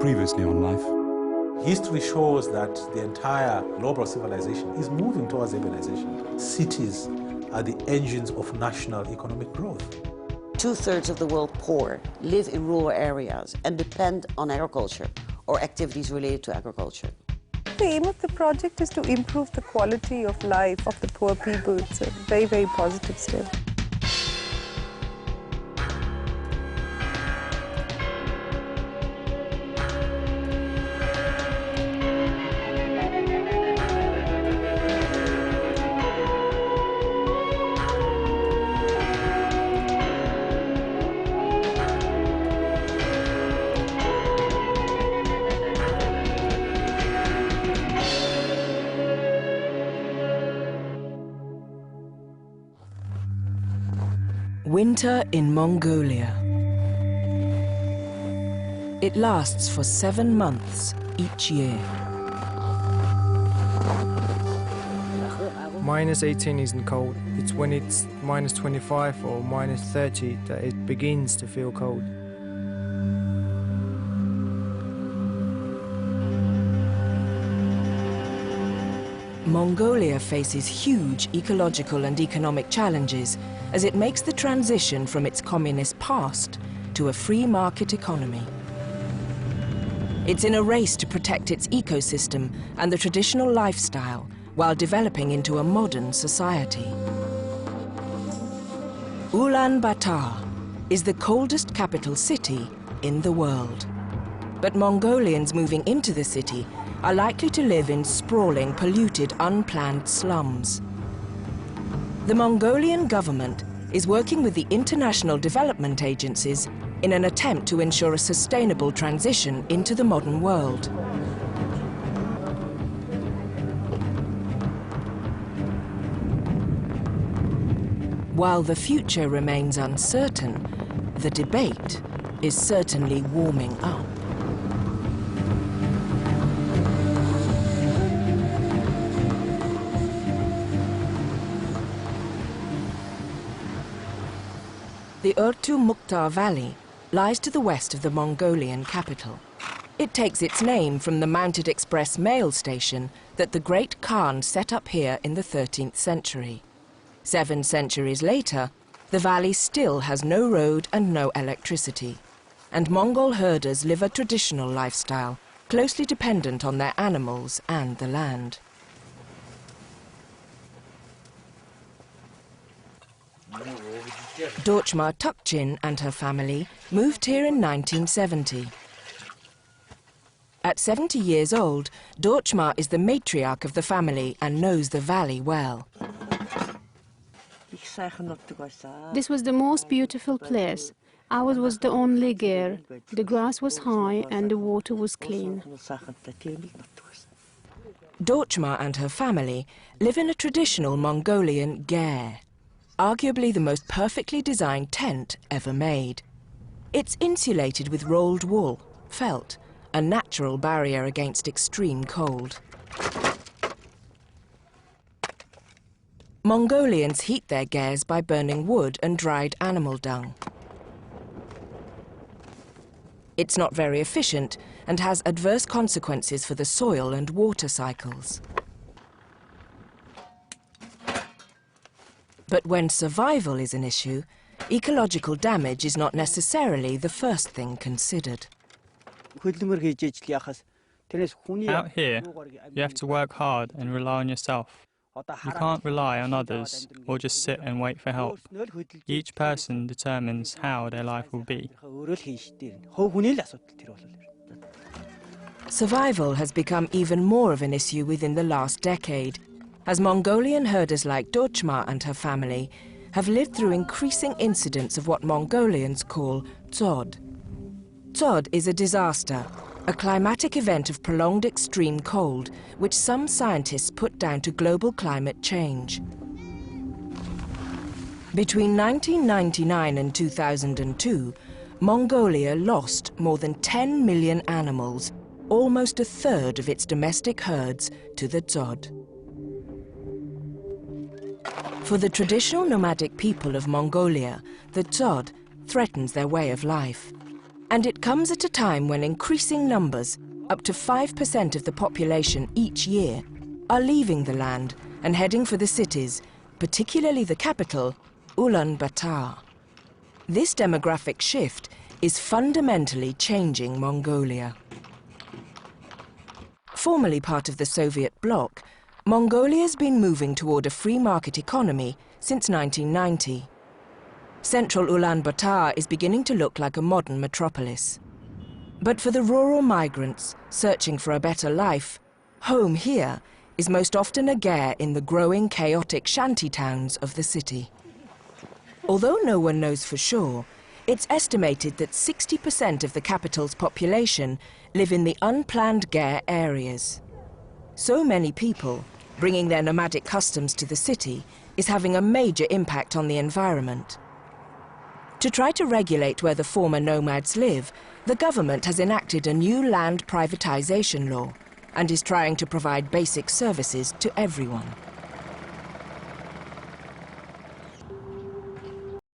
previously on Life. History shows that the entire global civilization is moving towards urbanization. Cities are the engines of national economic growth. 2/3 of the world poor live in rural areas and depend on agriculture or activities related to agriculture. The aim of the project is to improve the quality of life of the poor people. It's a very, very positive step. Winter in Mongolia. It lasts for 7 months each year. -18 isn't cold. It's when it's -25 or -30 that it begins to feel cold. Mongolia faces huge ecological and economic challenges as it makes the transition from its communist past to a free market economy. It's in a race to protect its ecosystem and the traditional lifestyle while developing into a modern society. Ulaanbaatar is the coldest capital city in the world. But Mongolians moving into the city are likely to live in sprawling, polluted, unplanned slums. The Mongolian government is working with the international development agencies in an attempt to ensure a sustainable transition into the modern world. While the future remains uncertain, the debate is certainly warming up. The Urtu-Mukhtar Valley lies to the west of the Mongolian capital. It takes its name from the mounted express mail station that the great Khan set up here in the 13th century. 7 centuries later, the valley still has no road and no electricity, and Mongol herders live a traditional lifestyle, closely dependent on their animals and the land. Dorchma Tukchin and her family moved here in 1970. At 70 years old, Dorchma is the matriarch of the family and knows the valley well. This was the most beautiful place. Ours was the only ger. The grass was high and the water was clean. Dorchma and her family live in a traditional Mongolian ger, arguably the most perfectly designed tent ever made. It's insulated with rolled wool, felt, a natural barrier against extreme cold. Mongolians heat their gers by burning wood and dried animal dung. It's not very efficient and has adverse consequences for the soil and water cycles. But when survival is an issue, ecological damage is not necessarily the first thing considered. Out here, you have to work hard and rely on yourself. You can't rely on others or just sit and wait for help. Each person determines how their life will be. Survival has become even more of an issue within the last decade, as Mongolian herders like Dorchma and her family have lived through increasing incidents of what Mongolians call dzod. Dzod is a disaster, a climatic event of prolonged extreme cold, which some scientists put down to global climate change. Between 1999 and 2002, Mongolia lost more than 10 million animals, almost a third of its domestic herds, to the dzod. For the traditional nomadic people of Mongolia, the dzod threatens their way of life. And it comes at a time when increasing numbers, up to 5% of the population each year, are leaving the land and heading for the cities, particularly the capital, Ulaanbaatar. This demographic shift is fundamentally changing Mongolia. Formerly part of the Soviet bloc, Mongolia's been moving toward a free market economy since 1990. Central Ulaanbaatar is beginning to look like a modern metropolis. But for the rural migrants searching for a better life, home here is most often a ger in the growing chaotic shanty towns of the city. Although no one knows for sure, it's estimated that 60% of the capital's population live in the unplanned ger areas. So many people, bringing their nomadic customs to the city, is having a major impact on the environment. To try to regulate where the former nomads live, the government has enacted a new land privatization law and is trying to provide basic services to everyone.